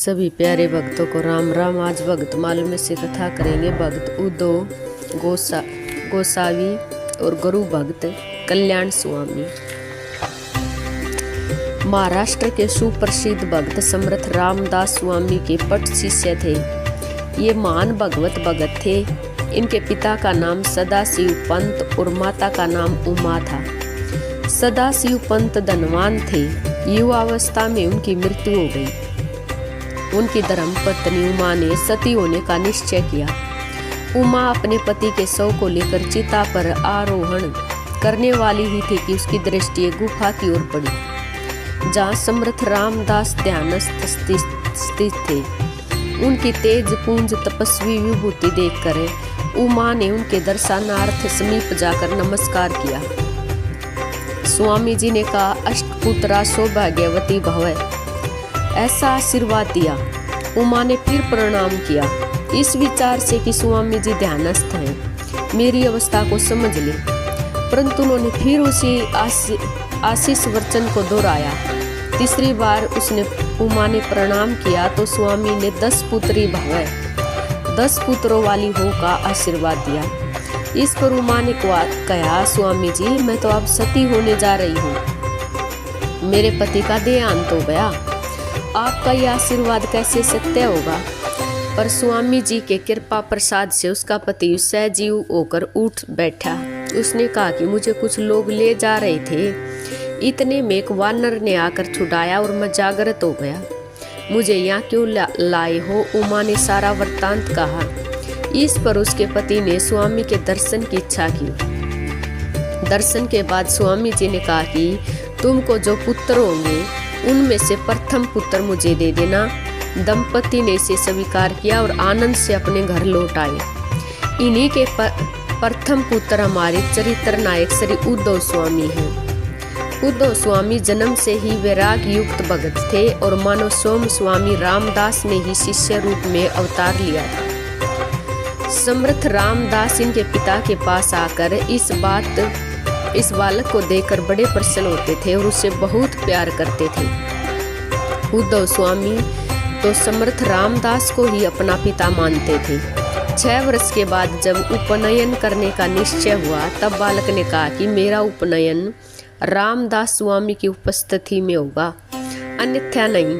सभी प्यारे भक्तों को राम राम। आज भक्त मालूम में से कथा करेंगे भक्त उद्धव गोसावी और गुरु भक्त कल्याण स्वामी। महाराष्ट्र के सुप्रसिद्ध भक्त समर्थ रामदास स्वामी के पट शिष्य थे। ये महान भगवत भगत थे। इनके पिता का नाम सदाशिव पंत और माता का नाम उमा था। सदाशिव पंत धनवान थे। युवावस्था में उनकी मृत्यु हो गई। उनकी धर्मपत्नी उमा ने सती होने का निश्चय किया। उमा अपने पति के शव को लेकर चिता पर आरोहण करने वाली ही थी कि उसकी दृष्टि एक गुफा की ओर पड़ी, जहाँ समर्थ रामदास ध्यानस्थ स्थित थे। उनकी तेज पुंज तपस्वी विभूति देखकर उमा ने उनके दर्शनार्थ समीप जाकर नमस्कार किया। स्वामी जी ने कहा, अष्टपुत्रा सौभाग्यवती भव, ऐसा आशीर्वाद दिया। उमा ने फिर प्रणाम किया, इस विचार से कि स्वामी जी ध्यानस्थ हैं, मेरी अवस्था को समझ ले। परंतु उन्होंने फिर उसी आशीष वचन को दोहराया। तीसरी बार उमा ने प्रणाम किया तो स्वामी ने 10 पुत्री भव, 10 पुत्रों वाली हो का आशीर्वाद दिया। इस पर उमा ने कहा, स्वामी जी मैं तो अब सती होने जा रही हूँ, मेरे पति का देहांत हो गया, आपका यह आशीर्वाद कैसे सत्य होगा। पर स्वामी जी के कृपा प्रसाद से उसका पति सहजीव होकर उठ बैठा। उसने कहा कि मुझे कुछ लोग ले जा रहे थे, इतने में एक वानर ने आकर छुड़ाया और मैं जागृत हो गया। मुझे यहाँ क्यों लाए हो? उमा ने सारा वृत्तांत कहा। इस पर उसके पति ने स्वामी के दर्शन की इच्छा की। दर्शन के बाद स्वामी जी ने कहा कि तुमको जो पुत्र होंगे उनमें से प्रथम पुत्र मुझे दे देना। दंपति ने इसे स्वीकार किया और आनंद से अपने घर लौट आए। इन्हीं के प्रथम पुत्र हमारे चरित्र नायक श्री उद्धव स्वामी हैं। उद्धव स्वामी जन्म से ही वैराग युक्त भगत थे और मानो सोम स्वामी रामदास ने ही शिष्य रूप में अवतार लिया था। समर्थ रामदास इनके पिता के पास आकर इस बालक को देखकर बड़े प्रसन्न होते थे और उससे बहुत प्यार करते थे। उद्धव स्वामी तो समर्थ रामदास को ही अपना पिता मानते थे। 6 वर्ष के बाद जब उपनयन करने का निश्चय हुआ तब बालक ने कहा कि मेरा उपनयन रामदास स्वामी की उपस्थिति में होगा, अन्यथा नहीं।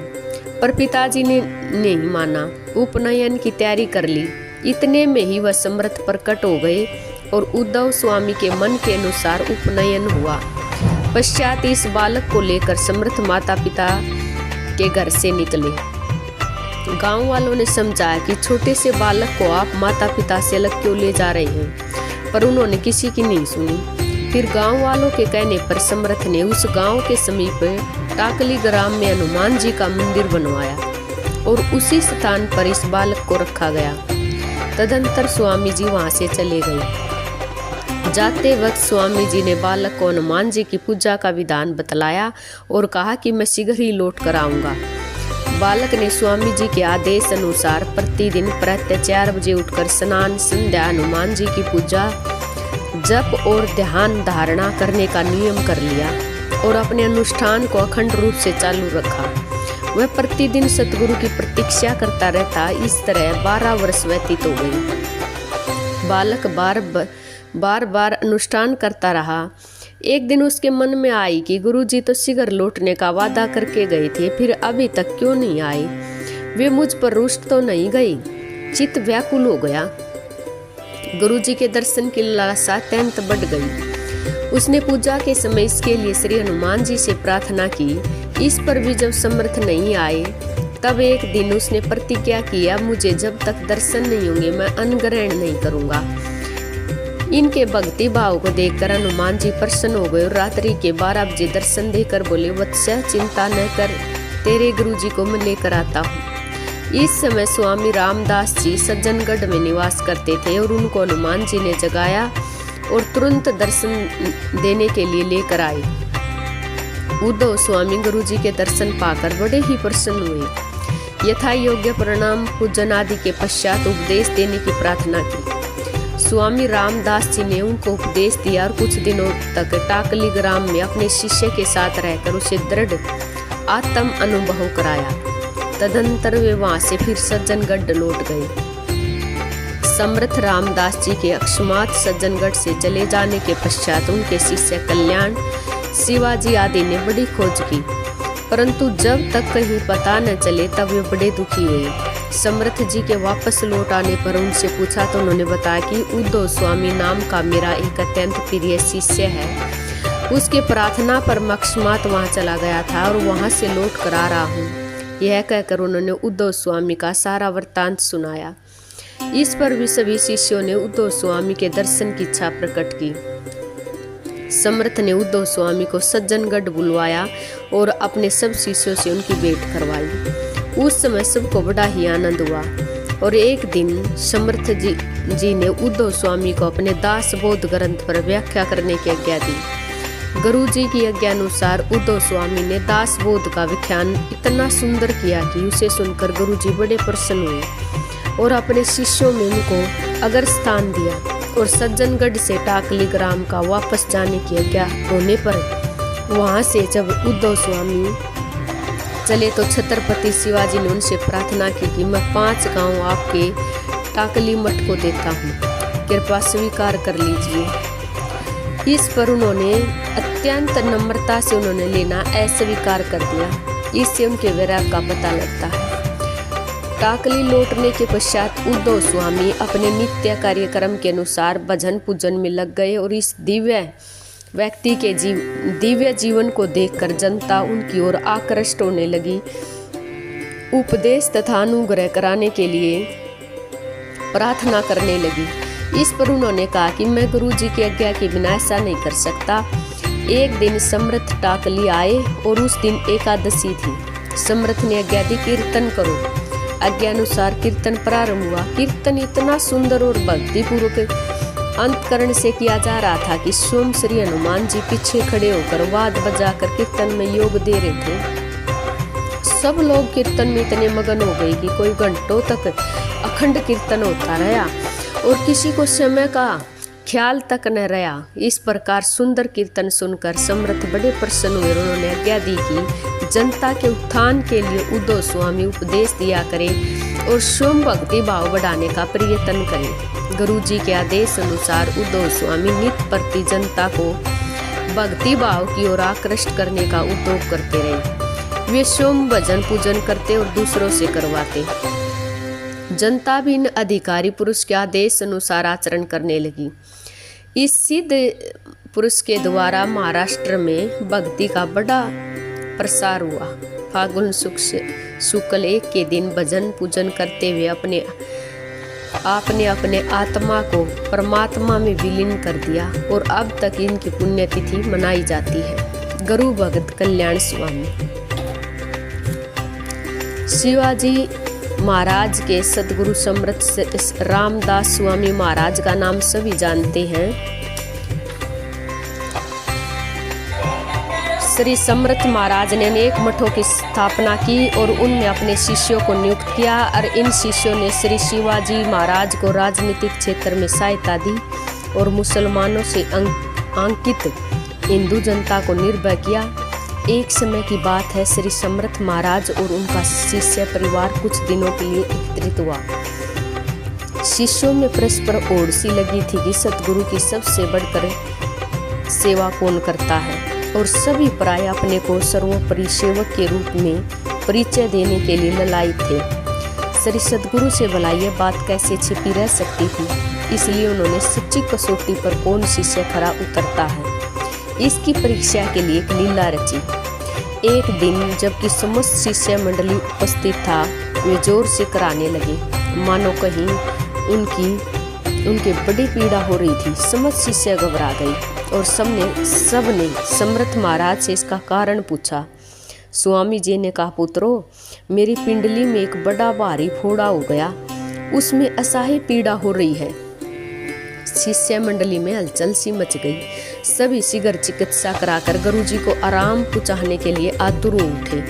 पर पिताजी ने नहीं माना। उपनयन की तैयारी कर ली। इतने में ही वह समर्थ प्रकट हो गए और उद्धव स्वामी के मन के अनुसार उपनयन हुआ। पश्चात इस बालक को लेकर समर्थ माता पिता के घर से निकले। गांव वालों ने समझाया कि छोटे से बालक को आप माता पिता से अलग क्यों ले जा रहे हैं, पर उन्होंने किसी की नहीं सुनी। फिर गांव वालों के कहने पर समर्थ ने उस गांव के समीप टाकली ग्राम में हनुमान जी का मंदिर बनवाया और उसी स्थान पर इस बालक को रखा गया। तदंतर स्वामी जी वहां से चले गए। जाते वक्त स्वामी जी ने बालक को हनुमान जी की पूजा का विधान बतलाया और कहा कि मैं शीघ्र ही लौट कर आऊंगा। बालक ने स्वामी जी के आदेश अनुसार प्रतिदिन प्रातः 4 बजे उठकर स्नान, संध्या, हनुमान जी की पूजा, जप और ध्यान धारणा करने का नियम कर लिया और अपने अनुष्ठान को अखंड रूप से चालू रखा। वह प्रतिदिन सतगुरु की प्रतीक्षा करता रहता। इस तरह 12 वर्ष व्यतीत हो गए। बालक बार बार अनुष्ठान करता रहा। एक दिन उसके मन में आई कि गुरुजी तो शीघ्र लौटने का वादा करके गए थे, फिर अभी तक क्यों नहीं आए? वे मुझ पर रुष्ट तो नहीं गई? चित्त व्याकुल हो गया। गुरुजी के दर्शन की लालसा अत्यंत बढ़ गई। उसने पूजा के समय इसके लिए श्री हनुमान जी से प्रार्थना की। इस पर भी जब समर्थ नहीं आए तब एक दिन उसने प्रतिज्ञा किया, मुझे जब तक दर्शन नहीं होंगे मैं अन्न ग्रहण नहीं करूंगा। इनके भक्ति भाव को देखकर हनुमान जी प्रसन्न हो गए और रात्रि के 12 बजे दर्शन देकर बोले, वत्स चिंता न कर, तेरे गुरुजी को मैं लेकर आता हूँ। इस समय स्वामी रामदास जी सज्जनगढ़ में निवास करते थे और उनको हनुमान जी ने जगाया और तुरंत दर्शन देने के लिए लेकर आए। उद्धव स्वामी गुरुजी के दर्शन पाकर बड़े ही प्रसन्न हुए। यथा योग्य प्रणाम पूजन आदि के पश्चात उपदेश देने की प्रार्थना की। स्वामी रामदास जी ने उनको उपदेश दिया और कुछ दिनों तक टाकली ग्राम में अपने शिष्य के साथ रहकर उसे दृढ़ आत्म अनुभव कराया। तदंतर वे वहां से फिर सज्जनगढ़ लौट गए। समर्थ रामदास जी के अकस्मात सज्जनगढ़ से चले जाने के पश्चात उनके शिष्य कल्याण, शिवाजी आदि ने बड़ी खोज की, परंतु जब तक कहीं पता न चले तब वे बड़े दुखी हुए। समर्थ जी के वापस लौट आने पर उनसे पूछा तो उन्होंने बताया कि उद्धव स्वामी नाम का मेरा एक अत्यंत प्रिय शिष्य है, उसके प्रार्थना पर अकस्मात वहाँ चला गया था और वहाँ से लौट कर आ रहा हूँ। यह कहकर उन्होंने उद्धव स्वामी का सारा वृत्तांत सुनाया। इस पर भी सभी शिष्यों ने उद्धव स्वामी के दर्शन की इच्छा प्रकट की। समर्थ ने उद्धव स्वामी को सज्जनगढ़ बुलवाया और अपने सब शिष्यों से उनकी भेंट करवाई। उस समय सबको बड़ा ही आनंद हुआ और एक दिन समर्थ जी ने उद्धव स्वामी को अपने दास बोध ग्रंथ पर व्याख्या करने की आज्ञा दी। गुरु जी की आज्ञा अनुसार उद्धव स्वामी ने दास बोध का व्याख्यान इतना सुंदर किया कि उसे सुनकर गुरु जी बड़े प्रसन्न हुए और अपने शिष्यों में उनको अगर स्थान दिया और सज्जनगढ़ से टाकली ग्राम का वापस जाने की आज्ञा होने पर वहां से जब उद्धव स्वामी चले तो छत्रपति शिवाजी ने उनसे प्रार्थना की कि मैं 5 गांव आपके टाकली मठ को देता हूँ, कृपा स्वीकार कर लीजिए। इस पर उन्होंने अत्यंत नम्रता से उन्होंने लेना अस्वीकार कर दिया। इससे उनके वैराग का पता लगता है। टाकली लौटने के पश्चात उद्धव स्वामी अपने नित्य कार्यक्रम के अनुसार भजन पूजन में लग गए और इस दिव्य व्यक्ति के दिव्य जीवन को देखकर जनता उनकी ओर आकृष्ट होने लगी। उपदेश तथा अनुग्रह कराने के लिए प्रार्थना करने लगी। इस पर उन्होंने कहा कि मैं गुरु जी की आज्ञा के बिना ऐसा नहीं कर सकता। एक दिन समर्थ टाकली आए और उस दिन एकादशी थी। समर्थ ने आज्ञा दी, कीर्तन करो। आज्ञा अनुसार कीर्तन प्रारंभ हुआ। कीर्तन इतना सुंदर और भक्तिपूर्वक अंतकरण से किया जा रहा था कि स्वयं श्री हनुमान जी पीछे खड़े होकर वाद बजाकर कीर्तन में योग दे रहे थे। सब लोग कीर्तन में इतने मगन हो गए कि कोई घंटों तक अखंड कीर्तन होता रहा और किसी को समय का ख्याल तक न रहा। इस प्रकार सुंदर कीर्तन सुनकर समर्थ बड़े प्रसन्न हुए। उन्होंने आज्ञा दी कि जनता के उत्थान के लिए उद्धव स्वामी उपदेश दिया करे और स्वयं भक्ति भाव बढ़ाने का प्रयत्न करें। गुरु जी के आदेश अनुसार उद्धव स्वामी नित्य प्रति जनता को भक्ति भाव की ओर आकृष्ट करने का उद्योग करते रहे। वे स्वयं भजन पूजन करते और दूसरों से करवाते। जनता भी इन अधिकारी पुरुष के आदेश अनुसार आचरण करने लगी। इस सिद्ध पुरुष के द्वारा महाराष्ट्र में भक्ति का बड़ा प्रसार हुआ। फागुन शुक्ल 1 के दिन भजन पूजन करते हुए आपने अपने आत्मा को परमात्मा में विलीन कर दिया और अब तक इनकी पुण्यतिथि मनाई जाती है। गुरु भगत कल्याण स्वामी। शिवाजी महाराज के सदगुरु समर्थ रामदास स्वामी महाराज का नाम सभी जानते हैं। श्री समर्थ महाराज ने अनेक मठों की स्थापना की और उनमें अपने शिष्यों को नियुक्त किया और इन शिष्यों ने श्री शिवाजी महाराज को राजनीतिक क्षेत्र में सहायता दी और मुसलमानों से अंकित हिंदू जनता को निर्भय किया। एक समय की बात है, श्री समर्थ महाराज और उनका शिष्य परिवार कुछ दिनों के लिए एकत्रित हुआ। शिष्यों में परस्पर ओढ़ सी लगी थी कि सतगुरु की सबसे बढ़कर सेवा कौन करता है और सभी प्राय अपने को सर्वोपरि सेवक के रूप में परिचय देने के लिए ललायित थे। श्री सतगुरु से भला यह बात कैसे छिपी रह सकती थी, इसलिए उन्होंने सच्ची कसौटी पर कौन शिष्य खरा उतरता है इसकी परीक्षा के लिए एक लीला रची। एक दिन जबकि समस्त शिष्य मंडली उपस्थित था, वे जोर से कराने लगे, मानो कहीं उनके बड़ी पीड़ा हो रही थी। समस्त शिष्य घबरा गई और सबने समर्थ महाराज से इसका कारण पूछा। स्वामी जी ने कहा, पुत्रों, मेरी पिंडली में एक बड़ा भारी फोड़ा हो गया, उसमें असह्य पीड़ा हो रही है। शिष्य मंडली में हलचल सी मच गई। सभी शीघ्र चिकित्सा कराकर गुरुजी को आराम पहुंचाने के लिए आतुर हो उठे।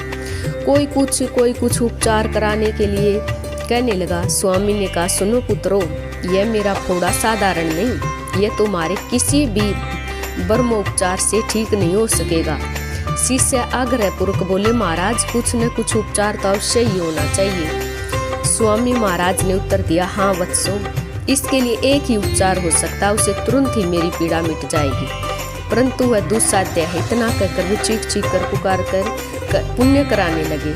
कोई कुछ उपचार कराने के लिए कहने लगा। स्वामी ने कहा, सुनो पुत्रों, यह मेरा फोड़ा साधारण नहीं, यह तुम्हारे किसी भी ब्रह्मोपचार से ठीक नहीं हो सकेगा। शिष्य आग्रहपूर्वक बोले, महाराज कुछ न कुछ उपचार तो अवश्य ही होना चाहिए। स्वामी महाराज ने उत्तर दिया, हाँ वत्सो, इसके लिए एक ही उपचार हो सकता, उसे तुरंत ही मेरी पीड़ा मिट जाएगी। परंतु वह दुस्साध्य है। इतना कहकर वे चीख चीख कर पुकार कर पुण्य कराने लगे।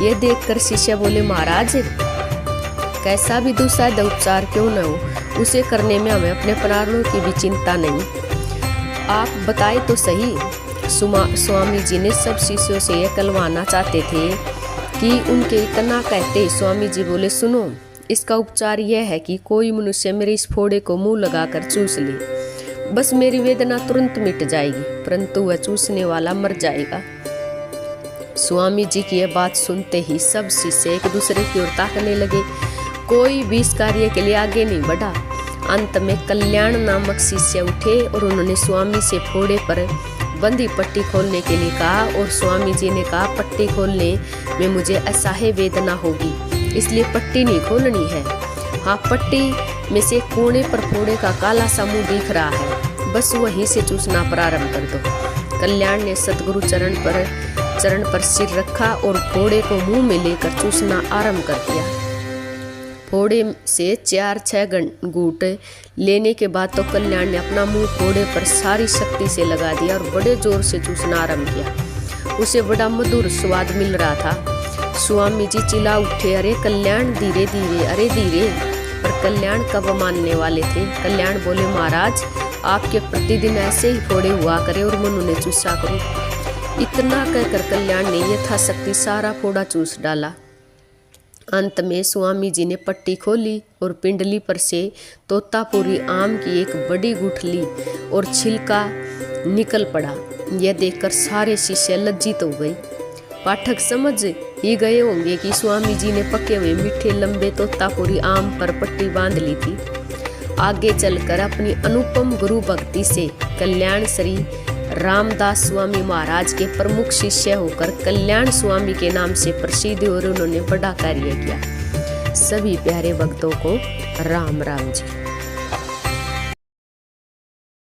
यह देखकर शिष्य बोले, महाराज कैसा भी दुस्साध्य उपचार क्यों न हो, उसे करने में हमें अपने प्राणों की भी चिंता नहीं। आप बताए तो सही। स्वामी जी ने सब शिष्यों से यह कहलवाना चाहते थे कि उनके इतना कहते स्वामी जी बोले, सुनो, इसका उपचार यह है कि कोई मनुष्य मेरे इस फोड़े को मुंह लगाकर चूस ले, बस मेरी वेदना तुरंत मिट जाएगी, परंतु वह चूसने वाला मर जाएगा। स्वामी जी की यह बात सुनते ही सब शिष्य एक दूसरे की ओर ताकने लगे। कोई भी इस कार्य के लिए आगे नहीं बढ़ा। अंत में कल्याण नामक शिष्य उठे और उन्होंने स्वामी से फोड़े पर बंधी पट्टी खोलने के लिए कहा, और स्वामी जी ने कहा, पट्टी खोलने में मुझे असह्य वेदना होगी, इसलिए पट्टी नहीं खोलनी है। हाँ, पट्टी में से कोने पर फोड़े का काला सा मुंह दिख रहा है, बस वहीं से चूसना प्रारंभ कर दो। कल्याण ने सतगुरु चरण पर सिर रखा और फोड़े को मुंह में लेकर चूसना आरंभ कर दिया। फोड़े से 4-6 घूंट लेने के बाद तो कल्याण ने अपना मुंह फोड़े पर सारी शक्ति से लगा दिया और बड़े जोर से चूसना आरंभ किया। उसे बड़ा मधुर स्वाद मिल रहा था। स्वामी जी चिल्ला उठे, अरे कल्याण धीरे धीरे, अरे धीरे। पर कल्याण कब मानने वाले थे। कल्याण बोले, महाराज आपके प्रतिदिन ऐसे ही फोड़े हुआ करे और मन उन्हें चूसा करो। इतना कहकर कल्याण ने यथाशक्ति सारा फोड़ा चूस डाला। अंत में स्वामी जी ने पट्टी खोली और पिंडली पर से तोतापुरी आम की एक बड़ी गुठली और छिलका निकल पड़ा। यह देखकर सारे शिष्य लज्जित हो गए। पाठक समझ ही गए होंगे कि स्वामी जी ने पके हुए मीठे लंबे तोतापुरी आम पर पट्टी बांध ली थी। आगे चलकर अपनी अनुपम गुरु भक्ति से कल्याण श्री रामदास स्वामी महाराज के प्रमुख शिष्य होकर कल्याण स्वामी के नाम से प्रसिद्ध और उन्होंने बड़ा कार्य किया। सभी प्यारे भक्तों को राम राम जी।